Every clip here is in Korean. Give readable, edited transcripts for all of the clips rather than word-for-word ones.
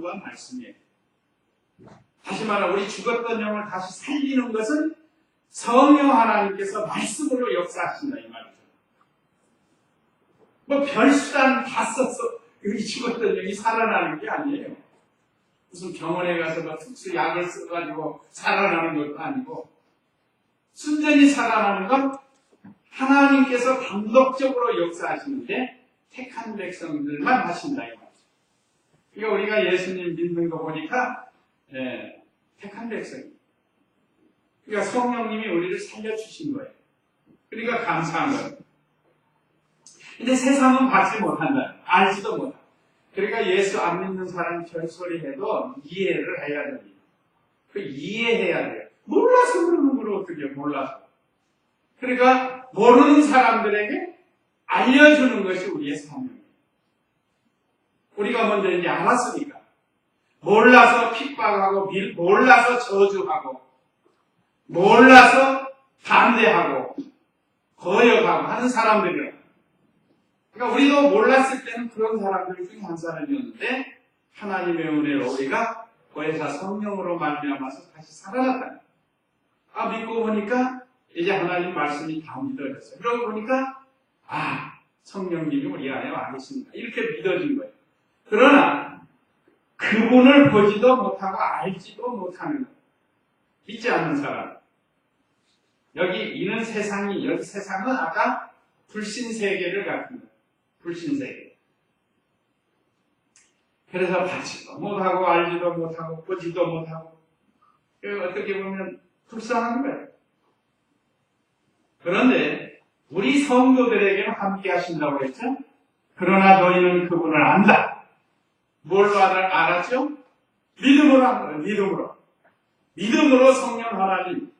선거한 말씀이에요. 다시 말하면 우리 죽었던 영을 다시 살리는 것은 성령 하나님께서 말씀으로 역사하신다 이 말이죠. 뭐 별수단 다 써서 여기 죽었던 영이 살아나는 게 아니에요. 무슨 병원에 가서 뭐 특수 약을 써가지고 살아나는 것도 아니고 순전히 살아나는 건 하나님께서 단독적으로 역사하시는데 택한 백성들만 하신다 이 말이죠. 그러니까 우리가 예수님 믿는 거 보니까 택한 백성이에요. 그러니까 성령님이 우리를 살려주신 거예요. 그러니까 감사한 거예요. 근데 세상은 받지 못한다. 알지도 못한다. 그러니까 예수 안 믿는 사람이 별소리 해도 이해를 해야 됩니다. 그 이해해야 돼요. 몰라서 그러는 걸 어떻게 몰라서. 그러니까 모르는 사람들에게 알려주는 것이 우리의 사명이에요. 우리가 먼저 이제 알았으니까. 몰라서 핍박하고, 몰라서 저주하고, 몰라서 반대하고, 거역하고 하는 사람들이에요. 그러니까 우리도 몰랐을 때는 그런 사람들 중에 한 사람이었는데 하나님의 은혜로 우리가 보혜사 성령으로 말미암아서 다시 살아났다. 믿고 보니까 이제 하나님 말씀이 다 믿어졌어요. 그러고 보니까 성령님이 우리 안에 와 계십니다. 이렇게 믿어진 거예요. 그러나 그분을 보지도 못하고 알지도 못하는 거예요. 믿지 않는 사람. 여기 세상은 아까 불신세계를 갖는 거예요. 불신세계. 그래서 받지도 못하고 알지도 못하고 보지도 못하고 어떻게 보면 불쌍한 거예요. 그런데 우리 성도들에게는 함께 하신다고 했죠? 그러나 너희는 그분을 안다. 뭘 알았죠? 믿음으로 한 거예요. 믿음으로. 믿음으로 성령 하나님,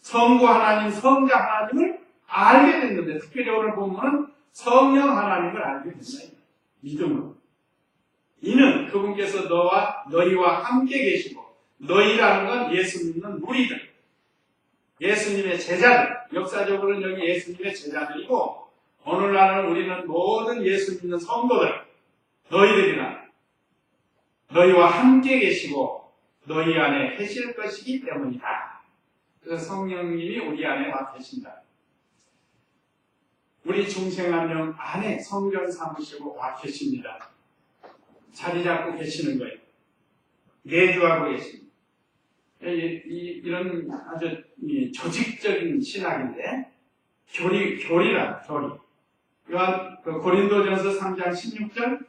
성부 하나님, 성자 하나님을 알게 됐는데 특별히 오늘 보면은 성령 하나님을 알게 된다. 믿음으로. 이는 그분께서 너희와 함께 계시고 너희라는 건 예수 믿는 무리들. 예수님의 제자들. 역사적으로는 여기 예수님의 제자들이고 오늘날은 우리는 모든 예수 믿는 성도들. 너희들이나 너희와 함께 계시고 너희 안에 계실 것이기 때문이다. 그래서 성령님이 우리 안에 와 계신다. 우리 중생 한 명 안에 성전 삼으시고 와 계십니다. 자리 잡고 계시는 거예요. 내주하고 계십니다. 이런 아주 조직적인 신학인데 교리라. 요한 고린도전서 3장 16절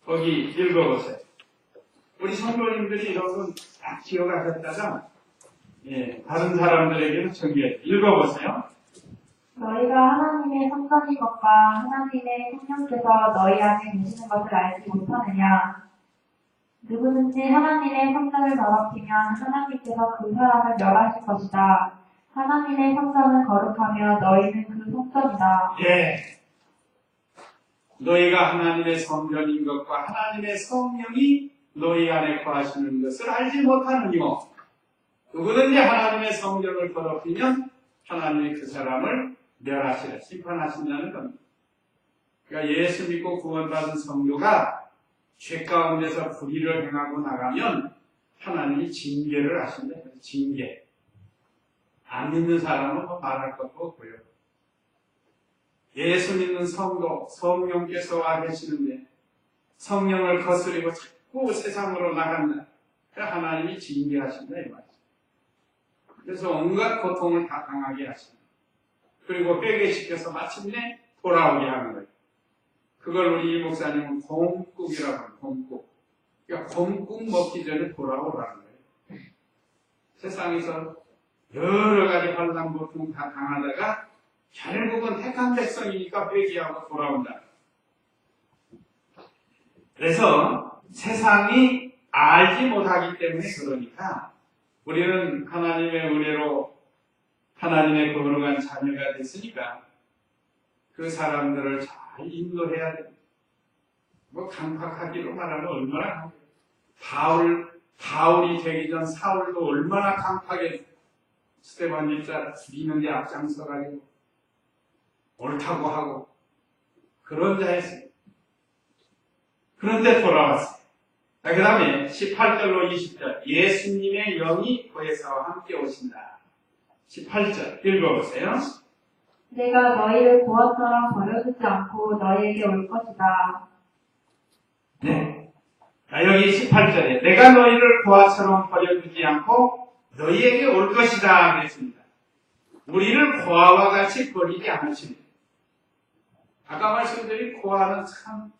거기 읽어보세요. 우리 성도님들이 이런 건 딱 기억하셨다가 다른 사람들에게는 정리해 읽어보세요. 너희가 하나님의 성전인 것과 하나님의 성령께서 너희 안에 계시는 것을 알지 못하느냐? 누구든지 하나님의 성전을 더럽히면 하나님께서 그 사람을 멸하실 것이다. 하나님의 성전은 거룩하며 너희는 그 성전이다. 너희가 하나님의 성전인 것과 하나님의 성령이 너희 안에 거하시는 것을 알지 못하느니요. 누구든지 하나님의 성전을 더럽히면 하나님이 그 사람을 멸하시라, 심판하신다는 겁니다. 그러니까 예수 믿고 구원받은 성도가 죄 가운데서 불의를 행하고 나가면 하나님이 징계를 하신다. 징계. 안 믿는 사람은 뭐 말할 것도 없고요. 예수 믿는 성도, 성령께서 와 계시는데 성령을 거스리고 자꾸 세상으로 나간다. 하나님이 징계하신다 이 말이죠. 그래서 온갖 고통을 다 당하게 하신다. 그리고 회개시켜서 마침내 돌아오게 하는 거예요. 그걸 우리 이 목사님은 곰국이라고 합니다. 곰국. 그러니까 곰국 먹기 전에 돌아오라는 거예요. 세상에서 여러 가지 환난 고통 다 당하다가 결국은 택한 백성이니까 회개하고 돌아온다. 그래서 세상이 알지 못하기 때문에 그러니까 우리는 하나님의 은혜로 하나님의 거룩한 자녀가 됐으니까 그 사람들을 잘 인도해야 됩니다. 뭐 강팍하기로 말하면 얼마나 바울이 되기 전 사울도 얼마나 강팍해 스데반 일자 죽이는데 앞장서가지고 옳다고 하고 그런 자였어요. 그런데 돌아왔어요. 자, 그 다음에 18절로 20절. 예수님의 영이 보혜사와 함께 오신다. 18절 읽어보세요. 내가 너희를 고아처럼 버려두지 않고 너희에게 올 것이다. 네. 자, 여기 18절에 내가 너희를 고아처럼 버려두지 않고 너희에게 올 것이다 그랬습니다. 우리를 고아와 같이 버리지 않으십니다. 아까 말씀드린 고아는 참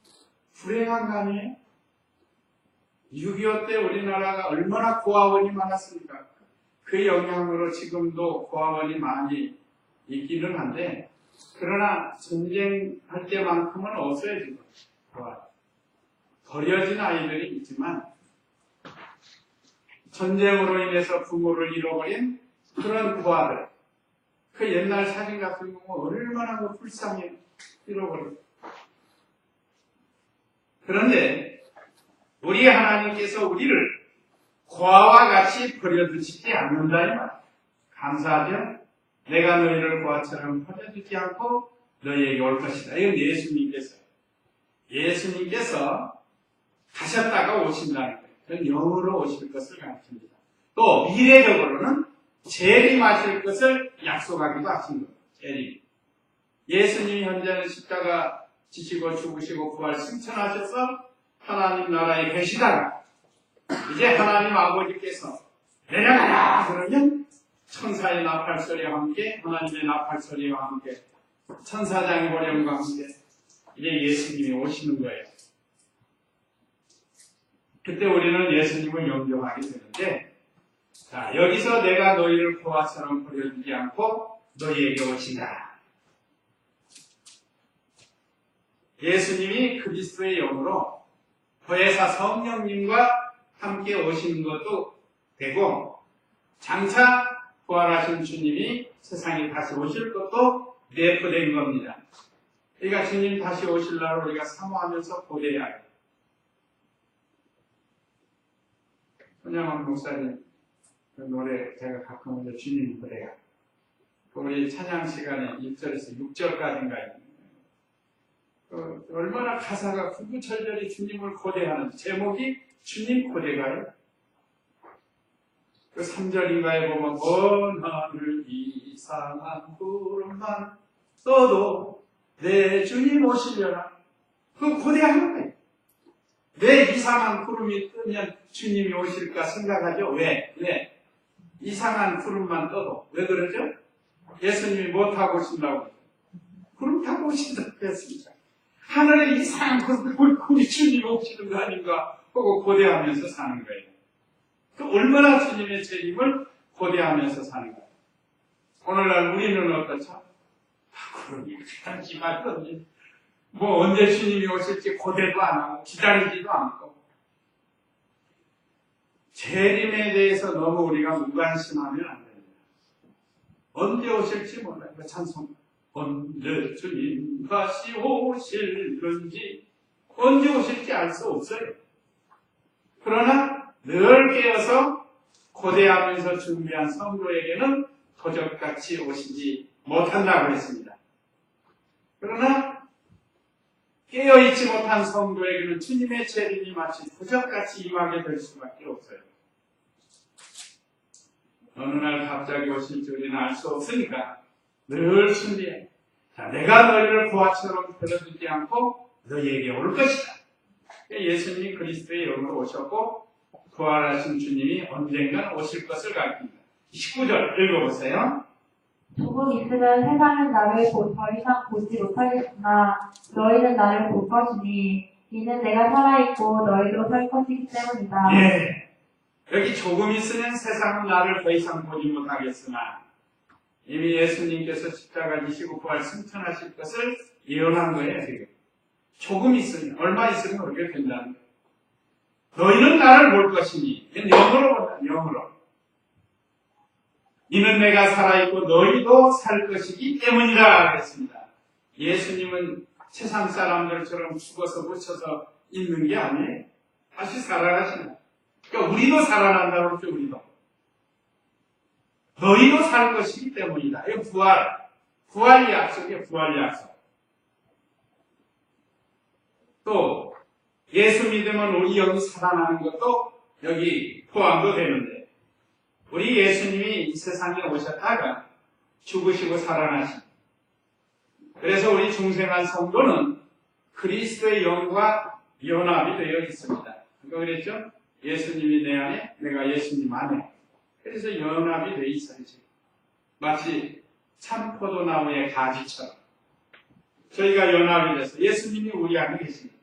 불행한 거 아니에요? 6.25 때 우리나라가 얼마나 고아원이 많았습니까? 그 영향으로 지금도 고아원이 많이 있기는 한데, 그러나 전쟁할 때만큼은 없어요, 지금. 고아. 버려진 아이들이 있지만, 전쟁으로 인해서 부모를 잃어버린 그런 고아들. 그 옛날 사진 같은 거 보면 얼마나 그 불쌍해, 잃어버려. 그런데, 우리 하나님께서 우리를 고아와 같이 버려두시지 않는다, 이 말. 감사하죠? 내가 너희를 고아처럼 버려두지 않고 너희에게 올 것이다. 이건 예수님께서 가셨다가 오신다는 거예요. 그건 영으로 오실 것을 가르칩니다. 또 미래적으로는 재림하실 것을 약속하기도 하신 거예요. 재림. 예수님이 현재는 십자가 지시고 죽으시고 부활 승천하셔서 하나님 나라에 계시다가 이제 하나님 아버지께서 내려가라 그러면 천사의 나팔소리와 함께 하나님의 나팔소리와 함께 천사장의 호령과 함께 이제 예수님이 오시는 거예요. 그때 우리는 예수님을 영접하게 되는데, 자, 여기서 내가 너희를 고아처럼 버려두지 않고 너희에게 오신다. 예수님이 그리스도의 영으로 보혜사 성령님과 함께 오시는 것도 되고, 장차 부활하신 주님이 세상에 다시 오실 것도 내포된 겁니다. 그러니까 주님 다시 오실 날 우리가 사모하면서 고대해야 해요. 손양원 목사님 그 노래 제가 가끔 이제 주님 고대가 우리 찬양 시간에 1절에서 6절까지인가 얼마나 가사가 구구절절히 주님을 고대하는 제목이 주님 고대가요. 그 3절인가에 보면 먼 하늘 이상한 구름만 떠도 내 주님 오시려나. 그 고대하는 거예요. 왜 이상한 구름이 뜨면 주님이 오실까 생각하죠? 왜? 이상한 구름만 떠도. 왜 그러죠? 예수님이 뭐 타고 오신다고? 구름 타고 오신다고 했습니다. 하늘에 이상한 구름이 주님이 오시는 거 아닌가 하고 고대하면서 사는 거예요. 그 얼마나 주님의 재림을 고대하면서 사는 거예요. 오늘날 우리는 어떻죠? 구름이 기다리지만 떴니? 뭐 언제 주님이 오실지 고대도 안 하고 기다리지도 않고 재림에 대해서 너무 우리가 무관심하면 안 됩니다. 언제 오실지 몰라요. 그 찬송 언제 주님 다시 오실는지 언제 오실지 알 수 없어요. 그러나 늘 깨어서 고대하면서 준비한 성도에게는 도적같이 오시지 못한다고 했습니다. 그러나 깨어있지 못한 성도에게는 주님의 재림이 마치 도적같이 임하게 될 수밖에 없어요. 어느 날 갑자기 오실지 우리는 알 수 없으니까 늘 준비해. 자, 내가 너희를 고아처럼 버려두지 않고 너희에게 올 것이다. 예수님이 그리스도의 영으로 오셨고 부활하신 주님이 언젠가 오실 것을 가르칩니다. 19절 읽어보세요. 조금 있으면 세상은 나를 더 이상 보지 못하겠으나 너희는 나를 볼 것이니 이는 내가 살아있고 너희도 살 것이기 때문이다. 예. 여기 조금 있으면 세상은 나를 더 이상 보지 못하겠으나 이미 예수님께서 십자가 지시고 부활 승천하실 것을 예언한 거예요. 지금. 조금 있으면, 얼마 있으면 그렇게 된다는 거예요. 너희는 나를 볼 것이니, 영으로 본다, 영으로. 이는 내가 살아있고 너희도 살 것이기 때문이라 그랬습니다. 예수님은 세상 사람들처럼 죽어서 묻혀서 있는 게 아니에요. 다시 살아나시나. 그러니까 우리도 살아난다고 그러죠, 우리도. 너희도 살 것이기 때문이다. 이거 부활 약속이에요, 부활 약속. 또 예수 믿으면 우리 영이 살아나는 것도 여기 포함도 되는데, 우리 예수님이 이 세상에 오셨다가 죽으시고 살아나신, 그래서 우리 중생한 성도는 그리스도의 영과 연합이 되어 있습니다. 그거 그랬죠? 예수님이 내 안에, 내가 예수님 안에. 그래서 연합이 되어 있어요. 마치 참포도나무의 가지처럼 저희가 연합이 돼서 예수님이 우리 안에 계십니다.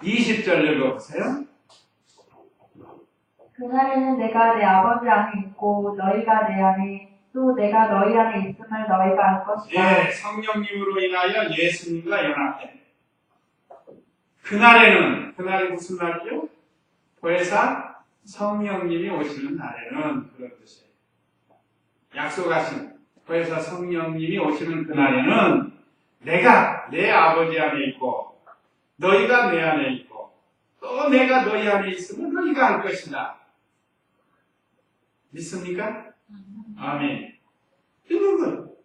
20절 읽어보세요. 그날에는 내가 내 아버지 안에 있고 너희가 내 안에, 또 내가 너희 안에 있음을 너희가 알 것이다. 예, 성령님으로 인하여 예수님과 연합해. 그날이 무슨 날이요? 보혜사 성령님이 오시는 날에는, 그런 뜻이에요. 약속하신 보혜사 성령님이 오시는 그날에는 내가 내 아버지 안에 있고 너희가 내 안에 있고 또 내가 너희 안에 있으면 너희가 알 것이다. 믿습니까? 아멘. 이런 것.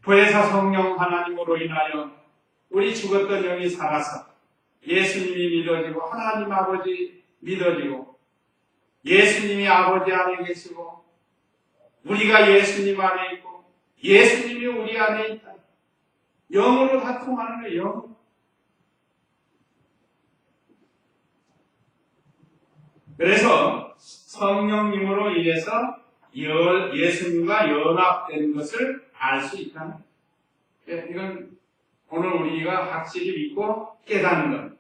보혜사 성령 하나님으로 인하여 우리 죽었던 영이 살아서 예수님이 믿어지고 하나님 아버지 믿어지고 예수님이 아버지 안에 계시고 우리가 예수님 안에 있고 예수님이 우리 안에 있다. 영으로 다 통하는 거예요. 영. 그래서 성령님으로 인해서 예수님과 연합된 것을 알 수 있다. 이건 오늘 우리가 확실히 믿고 깨닫는 것.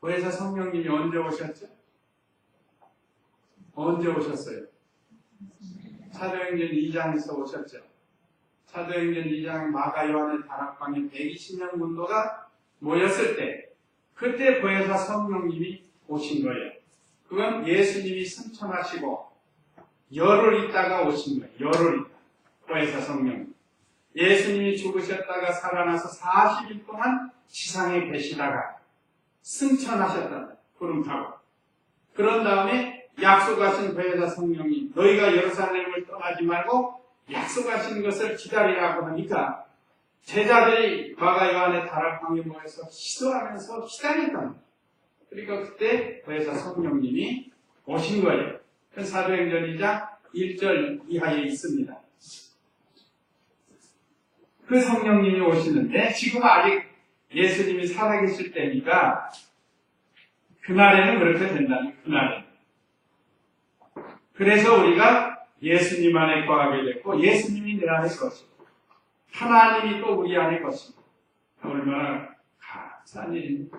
보혜사 성령님이 언제 오셨죠? 언제 오셨어요? 사도행전 2장에서 오셨죠. 사도행전 2장 마가 요한의 다락방에 120명 문도가 모였을 때 그때 보혜사 성령님이 오신 거예요. 그건 예수님이 승천하시고 열흘 있다가 오신 거예요. 열흘 있다. 보혜사 성령님. 예수님이 죽으셨다가 살아나서 40일 동안 지상에 계시다가 승천하셨다. 구름 타고. 그런 다음에 약속하신 보혜사 성령님, 너희가 예루살렘을 떠나지 말고 약속하신 것을 기다리라고 하니까 제자들이 마가 요한의 다락방에 모여서 기도하면서 기다렸다. 그러니까 그때 보혜사 성령님이 오신 거예요. 사도행전 2장 1절 이하에 있습니다. 그 성령님이 오시는데 지금 아직 예수님이 살아계실 때니까 그날에는 그렇게 된다니, 그날에는. 그래서 우리가 예수님 안에 거하게 됐고 예수님이 내 안에 거시고 하나님이 또 우리 안에 거시고 얼마나 감사한 일입니까?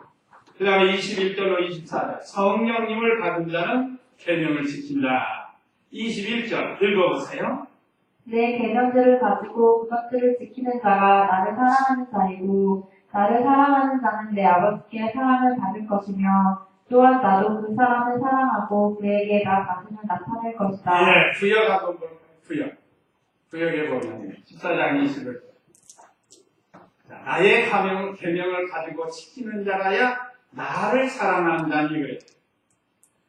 그 다음에 21절로 24절 성령님을 받은 자는 계명을 지킨다. 21절 읽어보세요. 내 계명들을 가지고 그것들을 지키는 자가 나를 사랑하는 자이고 나를 사랑하는 자는 내 아버지께 사랑을 받을 것이며 또한 나도 그 사람을 사랑하고 그에게 나 자신을 나타낼 것이다. 네, 구역 한번 볼까요? 구역. 구역에 보면 14장 21절 나의 계명을 가지고 지키는 자라야 나를 사랑하는 자니 그래.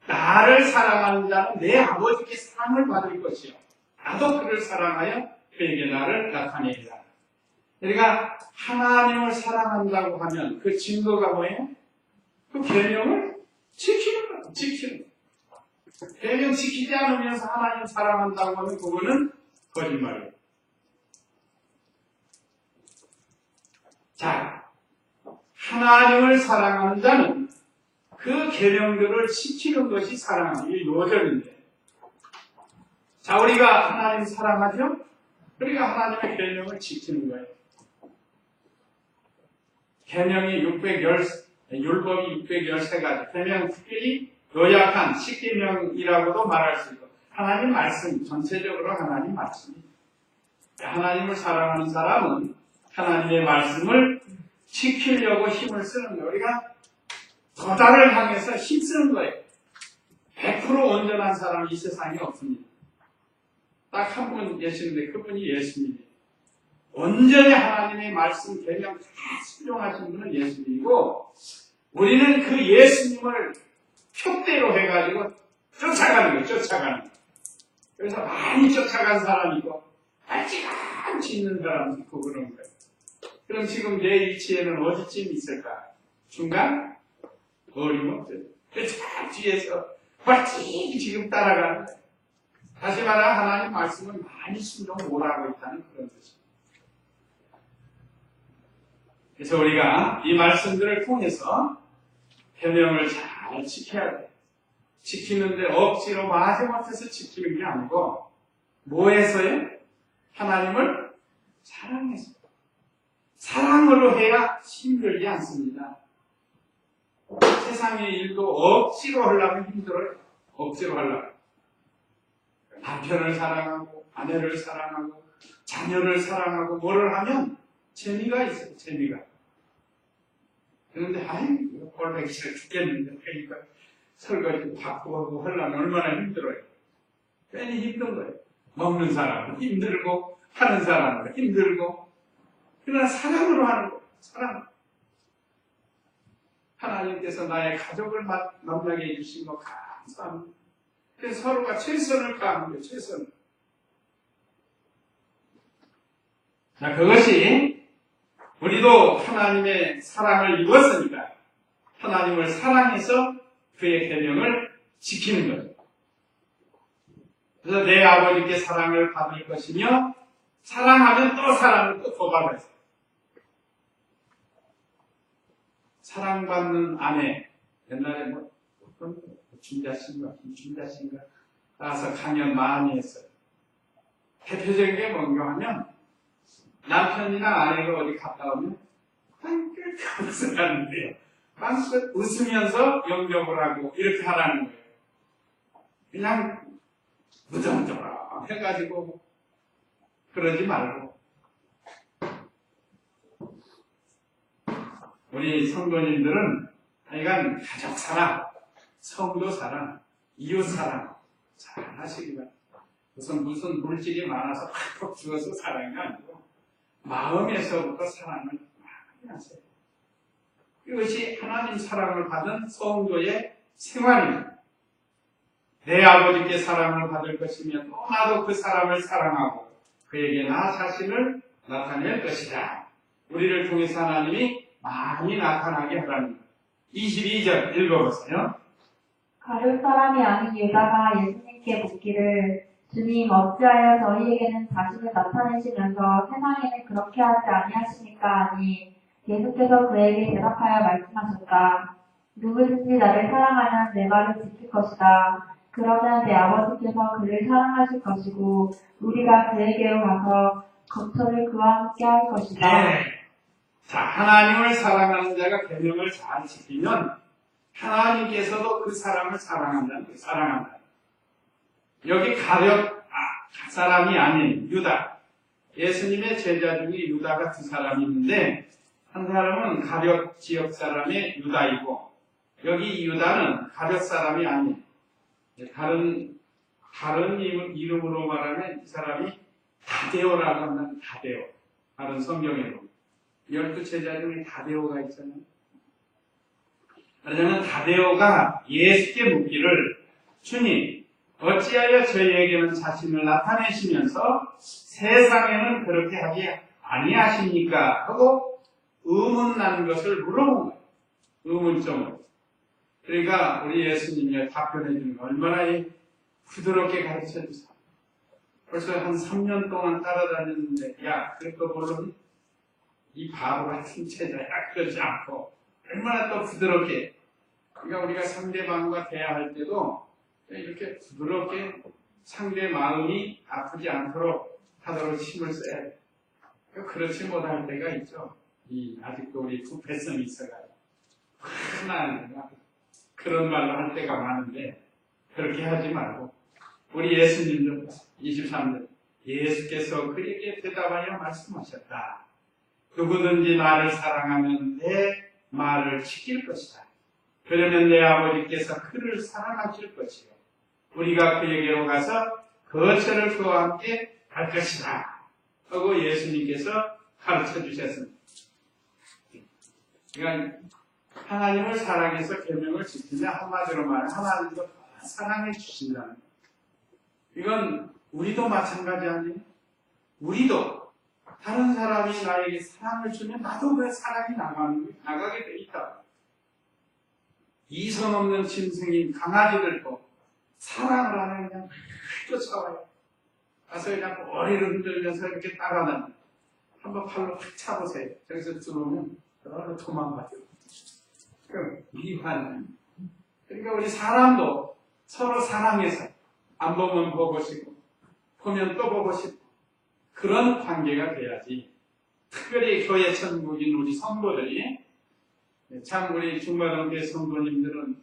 나를 사랑하는 자는 내 아버지께 사랑을 받을 것이요. 나도 그를 사랑하여 그에게 나를 나타내리라. 그러니까 하나님을 사랑한다고 하면 그 증거가 뭐예요? 그 계명을 지키는 거예요. 지키는 거예요. 계명 지키지 않으면서 하나님 사랑한다고 하면 그거는 거짓말이에요. 자, 하나님을 사랑하는 자는 그 계명들을 지키는 것이 사랑하는 이 요절인데, 자, 우리가 하나님 사랑하죠? 그러니까 하나님의 계명을 지키는 거예요. 계명이 율법이 613가지, 계명 특별히 요약한 10계명이라고도 말할 수 있고, 하나님 말씀, 전체적으로 하나님 말씀입니다. 하나님을 사랑하는 사람은 하나님의 말씀을 지키려고 힘을 쓰는 거예요. 우리가 도달을 향해서 힘쓰는 거예요. 100% 온전한 사람이 이 세상에 없습니다. 딱 한 분 계시는데 그분이 예수님이에요. 온전히 하나님의 말씀, 계명 다 순종하신 분은 예수님이고 우리는 그 예수님을 푯대로 해가지고 쫓아가는 거예요. 쫓아가는 거예요. 그래서 많이 쫓아간 사람이고 알지간치 있는 사람도 있고 그런 거예요. 그럼 지금 내 위치에는 어디쯤 있을까? 중간? 어림없어요. 딱 뒤에서 빨리 지금 따라가는 거예요. 다시 말하면 하나님 말씀을 많이 순종 못하고 있다는 그런 뜻입니다. 그래서 우리가 이 말씀들을 통해서 계명을 잘 지켜야 돼요. 지키는데 억지로 마지못해서 지키는 게 아니고 뭐해서요? 하나님을 사랑해서. 사랑으로 해야 힘들지 않습니다. 세상의 일도 억지로 하려면 힘들어요. 억지로 하려면. 남편을 사랑하고 아내를 사랑하고 자녀를 사랑하고 뭐를 하면 재미가 있어요. 재미가. 그런데 아이 꼴보기 싫어 죽겠는데 그러니까 설거지 바꾸고 하려면 얼마나 힘들어요. 괜히 힘든 거예요. 먹는 사람은 힘들고 하는 사람은 힘들고 그러나 사랑으로 하는 거예요. 사랑. 하나님께서 나의 가족을 만나게 해주신 거 감사합니다. 그래서 서로가 최선을 다하는 거예요. 최선을. 자, 그것이 우리도 하나님의 사랑을 입었으니까 하나님을 사랑해서 그의 계명을 지키는 거죠. 그래서 내 아버지께 사랑을 받을 것이며 사랑하면 또 사랑을 또 더 받아요. 사랑받는 아내, 옛날에 뭐 어떤 준자씨인가 김준자씨인가 나와서 강연 많이 했어요. 대표적인 게 뭔가 하면 남편이나 아내가 어디 갔다 오면 깜깜깜 하는데요. 막 웃으면서 영접을 하고 이렇게 하라는 거예요. 그냥 무덤덤 해가지고 그러지 말고 우리 성도님들은 하여간 가족 사랑, 성도 사랑, 이웃 사랑 잘 하시기 바랍니다. 무슨 물질이 많아서 팍팍 주어서 사랑이 아니고 마음에서부터 사랑을 많이 하세요. 이것이 하나님 사랑을 받은 성도의 생활입니다. 내 아버지께 사랑을 받을 것이면 또 나도 그 사람을 사랑하고 그에게 나 자신을 나타낼 것이다. 우리를 통해서 하나님이 많이 나타나게 하라는 것. 22절 읽어보세요. 가룟 사람이 아닌 유다가 예수님께 묻기를 주님 어찌하여 저희에게는 자신을 나타내시면서 세상에는 그렇게 하지 아니하시니까 하니 예수께서 그에게 대답하여 말씀하셨다. 누구든지 나를 사랑하면 내 말을 지킬 것이다. 그러면 내 아버지께서 그를 사랑하실 것이고 우리가 그에게로 가서 거처를 그와 함께 할 것이다. 네. 자, 하나님을 사랑하는 자가 계명을 잘 지키면 하나님께서도 그 사람을 사랑한다는 거예요. 사랑한다. 여기 가룟 사람이 아닌 유다. 예수님의 제자 중에 유다 같은 사람이 있는데 한 사람은 가룟 지역 사람의 유다이고 여기 유다는 가룟 사람이 아닌 다른 이름으로 말하면 이 사람이 다데오라고 한다는 다데오. 다른 성경에도 12제자 중에 다데오가 있잖아요. 그러면 다데오가 예수께 묻기를 주님 어찌하여 저희에게는 자신을 나타내시면서 세상에는 그렇게 하지 아니하십니까? 하고 의문난 것을 물어본 거예요. 의문점을. 그러니까 우리 예수님이 답변해 주는 거 얼마나 부드럽게 가르쳐 주세요. 벌써 한 3년 동안 따라다녔는데 야 그거 물론 이 바보 같은 제자야 그러지 않고 얼마나 또 부드럽게 그러니까 우리가 상대방과 대화할 때도 이렇게 부드럽게 상대 마음이 아프지 않도록 하도록 힘을 써야 돼요. 그렇지 못할 때가 있죠. 아직도 우리 부패성이 있어가지고 하나 그런 말로 할 때가 많은데 그렇게 하지 말고 우리 예수님도 23절 예수께서 그에게 대답하여 말씀하셨다. 누구든지 나를 사랑하면 내 말을 지킬 것이다. 그러면 내 아버지께서 그를 사랑하실 것이요 우리가 그에게로 가서 거처를 그와 함께 갈 것이다. 하고 예수님께서 가르쳐 주셨습니다. 그러니까 하나님을 사랑해서 계명을 지키면 한마디로 말하면 하나님도 사랑해 주신다는 거예요. 이건 우리도 마찬가지 아니에요? 우리도 다른 사람이 나에게 사랑을 주면 나도 그 사랑이 나가게 돼 있다. 이성 없는 짐승인 강아지들도 사랑을 하면 그냥 쫓아와요. 가서 그냥 머리를 흔들면서 이렇게 따라다녀. 한번 팔로 확 차보세요. 저기서 들어오면 도망가요. 그럼 미환. 그러니까 우리 사람도 서로 사랑해서 안 보면 보고 싶고 보면 또 보고 싶고 그런 관계가 돼야지. 특별히 교회 천국인 우리 성도들이 참 우리 중마동교회 성도님들은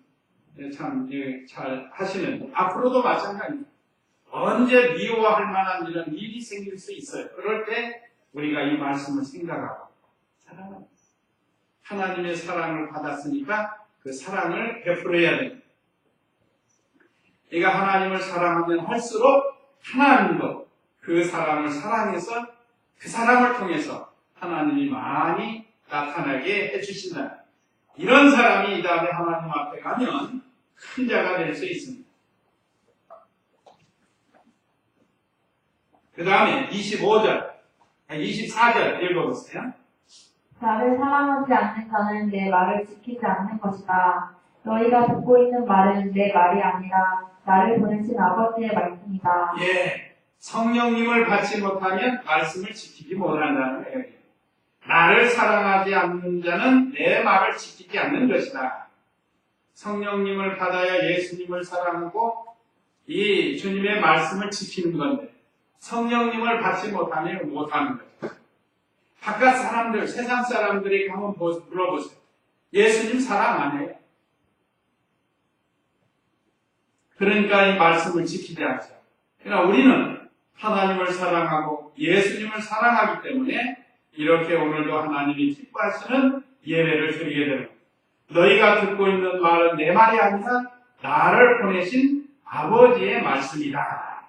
참 잘 하시는 앞으로도 마찬가지입니다. 언제 미워할 만한 이런 일이 생길 수 있어요. 그럴 때 우리가 이 말씀을 생각하고 사랑합니다. 하나님의 사랑을 받았으니까 그 사랑을 베풀어야 됩니다. 내가 하나님을 사랑하면 할수록 하나님도 그 사람을 사랑해서 그 사람을 통해서 하나님이 많이 나타나게 해주신다. 이런 사람이 이 다음에 하나님 앞에 가면 큰 자가 될 수 있습니다. 그 다음에 24절 읽어보세요. 나를 사랑하지 않는 자는 내 말을 지키지 않는 것이다. 너희가 듣고 있는 말은 내 말이 아니라 나를 보내신 아버지의 말씀이다. 예, 성령님을 받지 못하면 말씀을 지키지 못한다는 거예요. 나를 사랑하지 않는 자는 내 말을 지키지 않는 것이다. 성령님을 받아야 예수님을 사랑하고 이 주님의 말씀을 지키는 건데 성령님을 받지 못하면 못하는 거죠. 바깥 사람들, 세상 사람들에게 한번 물어보세요. 예수님 사랑 안 해요? 그러니까 이 말씀을 지키지 않죠. 그러나 우리는 하나님을 사랑하고 예수님을 사랑하기 때문에 이렇게 오늘도 하나님이 기뻐하시는 예배를 드리게 됩니다. 너희가 듣고 있는 말은 내 말이 아니라 나를 보내신 아버지의 말씀이다.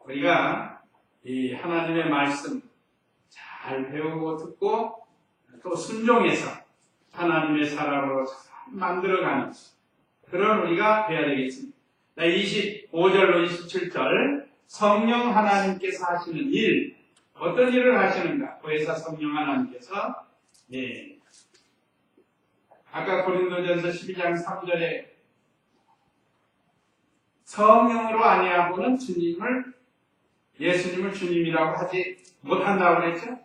우리가 이 하나님의 말씀 잘 배우고 듣고 또 순종해서 하나님의 사람으로 잘 만들어가는 그런 우리가 되어야 되겠습니다. 25절로 27절 성령 하나님께서 하시는 일 어떤 일을 하시는가? 보혜사 성령 하나님께서 아까 고린도전서 12장 3절에 성령으로 아니하고는 예수님을 주님이라고 하지 못한다고 그랬죠?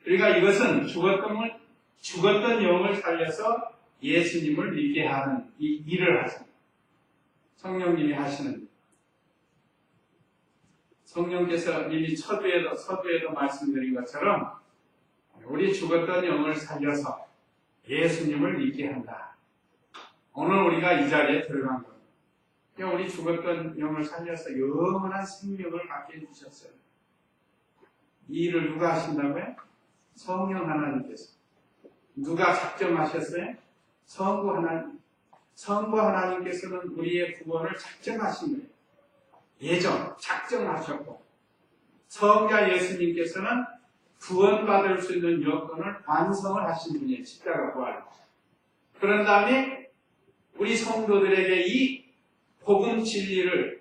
그러니까 이것은 죽었던 영을 살려서 예수님을 믿게 하는 이 일을 하십니다. 성령님이 하시는 성령께서 이미 서두에도 말씀드린 것처럼 우리 죽었던 영을 살려서 예수님을 믿게 한다. 오늘 우리가 이 자리에 들어간 겁니다. 우리 죽었던 영을 살려서 영원한 생명을 갖게 해주셨어요. 이 일을 누가 하신다고요? 성령 하나님께서. 누가 작정하셨어요? 성부 하나님. 성부 하나님께서는 우리의 구원을 작정하신 거예요. 예정, 작정하셨고 성자 예수님께서는 구원받을 수 있는 여건을 완성을 하신 분이에요. 십자가 부활. 그런 다음에 우리 성도들에게 이 복음 진리를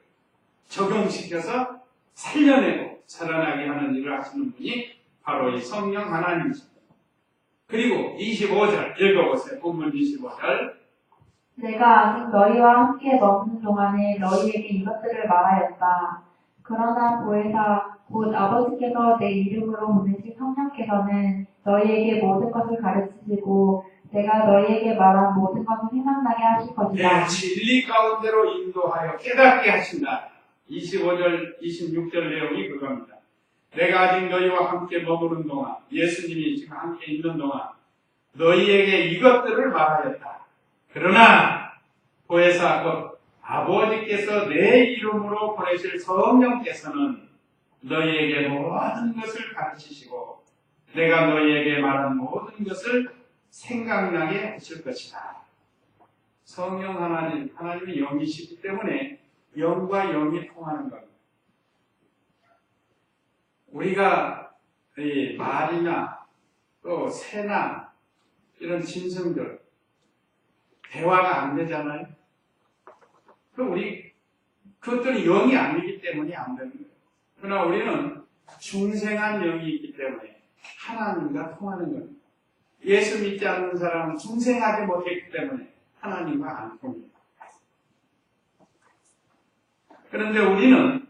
적용시켜서 살려내고 살아나게 하는 일을 하시는 분이 바로 이 성령 하나님이십니다. 그리고 25절 읽어보세요. 본문 25절. 내가 아직 너희와 함께 머무는 동안에 너희에게 이것들을 말하였다. 그러나 보혜사 곧 아버지께서 내 이름으로 보내신 성령께서는 너희에게 모든 것을 가르치시고 내가 너희에게 말한 모든 것을 생각나게 하실 것이다. 네, 진리 가운데로 인도하여 깨닫게 하신다. 25절, 26절 내용이 그겁니다. 내가 아직 너희와 함께 머무는 동안, 예수님이 지금 함께 있는 동안 너희에게 이것들을 말하였다. 그러나 보혜사 곧 아버지께서 내 이름으로 보내실 성령께서는 너희에게 모든 것을 가르치시고 내가 너희에게 말한 모든 것을 생각나게 하실 것이다. 성령 하나님이 영이시기 때문에 영과 영이 통하는 겁니다. 우리가 이 말이나 또 새나 이런 짐승들 대화가 안 되잖아요. 그것들이 영이 아니기 때문에 안 되는 거예요. 그러나 우리는 중생한 영이 있기 때문에 하나님과 통하는 겁니다. 예수 믿지 않는 사람은 중생하지 못했기 때문에 하나님과 안 통해요. 그런데 우리는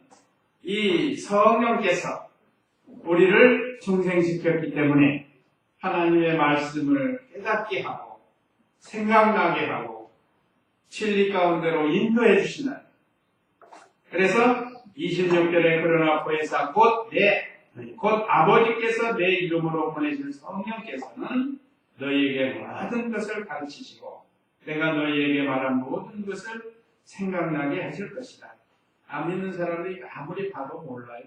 이 성령께서 우리를 중생시켰기 때문에 하나님의 말씀을 깨닫게 하고 생각나게 하고 진리 가운데로 인도해 주시는, 그래서 26절에 그러나 보혜사 곧 아버지께서 내 이름으로 보내신 성령께서는 너희에게 모든 것을 가르치시고 내가 너희에게 말한 모든 것을 생각나게 하실 것이다. 안 믿는 사람들이 아무리 봐도 몰라요.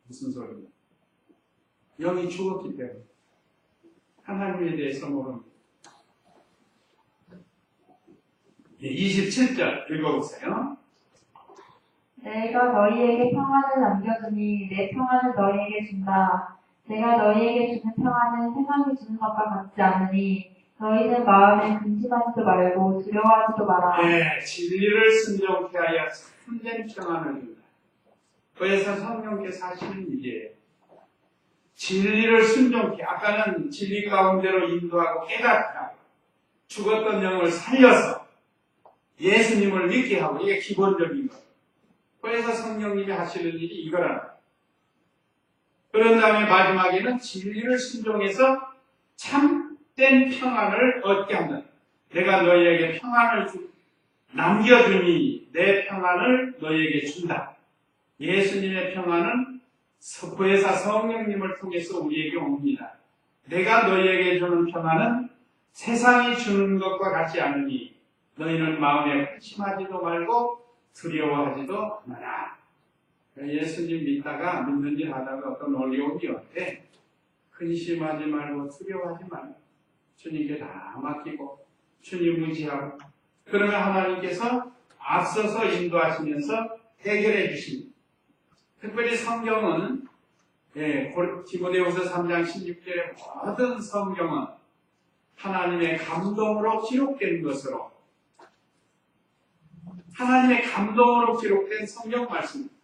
무슨 소리냐. 영이 죽었기 때문에 하나님에 대해서 모릅니다. 27절 읽어보세요. 내가 너희에게 평안을 남겨두니 내 평안을 너희에게 준다. 내가 너희에게 주는 평안은 세상이 주는 것과 같지 않으니 너희는 마음에 근심하지도 말고 두려워하지도 마라. 네, 진리를 순종케 하여 참된 평안을 준다. 그래서 성령께서 하시는 일이에요. 진리를 순종케, 아까는 진리 가운데로 인도하고 깨닫게 하고 죽었던 영을 살려서 예수님을 믿게 하고, 이게 기본적인 거예요. 그래서 성령님이 하시는 일이 이거라. 그런 다음에 마지막에는 진리를 순종해서 참된 평안을 얻게 한다. 내가 너희에게 평안을 남겨주니 내 평안을 너희에게 준다. 예수님의 평안은 보혜사 성령님을 통해서 우리에게 옵니다. 내가 너희에게 주는 평안은 세상이 주는 것과 같지 않으니 너희는 마음에 근심하지도 말고 두려워하지도 마라. 예수님 믿다가 믿는 일 하다가 어떤 어려움이 왔대. 근심하지 말고 두려워하지 말고 주님께 다 맡기고 주님 의지하고, 그러면 하나님께서 앞서서 인도하시면서 해결해 주십니다. 특별히 성경은 디모데후서 3장 16절에 모든 성경은 하나님의 감동으로 기록된 것으로, 하나님의 감동으로 기록된 성경 말씀입니다.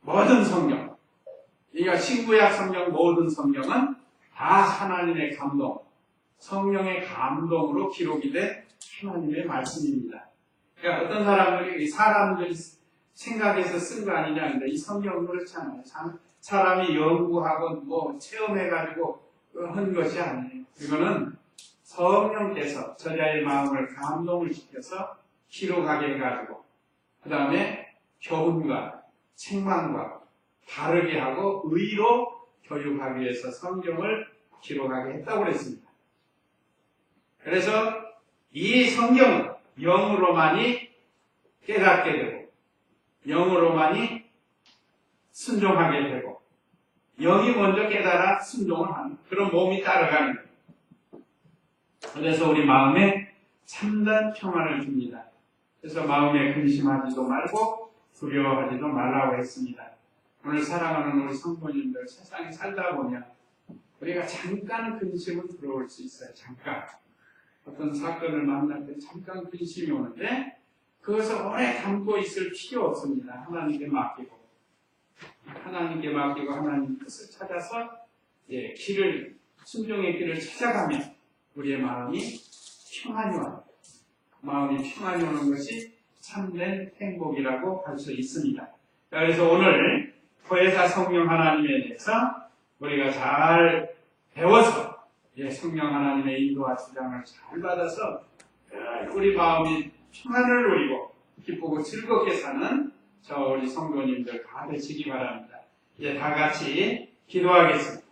모든 성경, 그러니까 신구약 성경 모든 성경은 다 하나님의 감동, 성령의 감동으로 기록이 된 하나님의 말씀입니다. 그러니까 어떤 사람들이 생각해서 쓴 거 아니냐, 근데 이 성경은 그렇잖아요. 사람이 연구하고 체험해가지고 한 것이 아니에요. 이거는 성령께서 저자의 마음을 감동을 시켜서 기록하게 해가지고 그 다음에 교훈과 책망과 바르게 하고 의로 교육하기 위해서 성경을 기록하게 했다고 그랬습니다. 그래서 이 성경은 영으로만이 깨닫게 되고 영으로만이 순종하게 되고 영이 먼저 깨달아 순종을 하는 그런 몸이 따라가는 거예요. 그래서 우리 마음에 참된 평안을 줍니다. 그래서 마음에 근심하지도 말고 두려워하지도 말라고 했습니다. 오늘 사랑하는 우리 성도님들, 세상에 살다 보면 우리가 잠깐 근심은 들어올 수 있어요. 잠깐. 어떤 사건을 만날 때 잠깐 근심이 오는데 그것을 오래 담고 있을 필요 없습니다. 하나님께 맡기고 하나님 뜻을 찾아서 순종의 길을 찾아가면 우리의 마음이 평안이 와요. 마음이 평안이 오는 것이 참된 행복이라고 할 수 있습니다. 그래서 오늘 보혜사 성령 하나님에 대해서 우리가 잘 배워서 성령 하나님의 인도와 주장을 잘 받아서 우리 마음이 평안을 누리고 기쁘고 즐겁게 사는 우리 성도님들 다 되시기 바랍니다. 이제 다 같이 기도하겠습니다.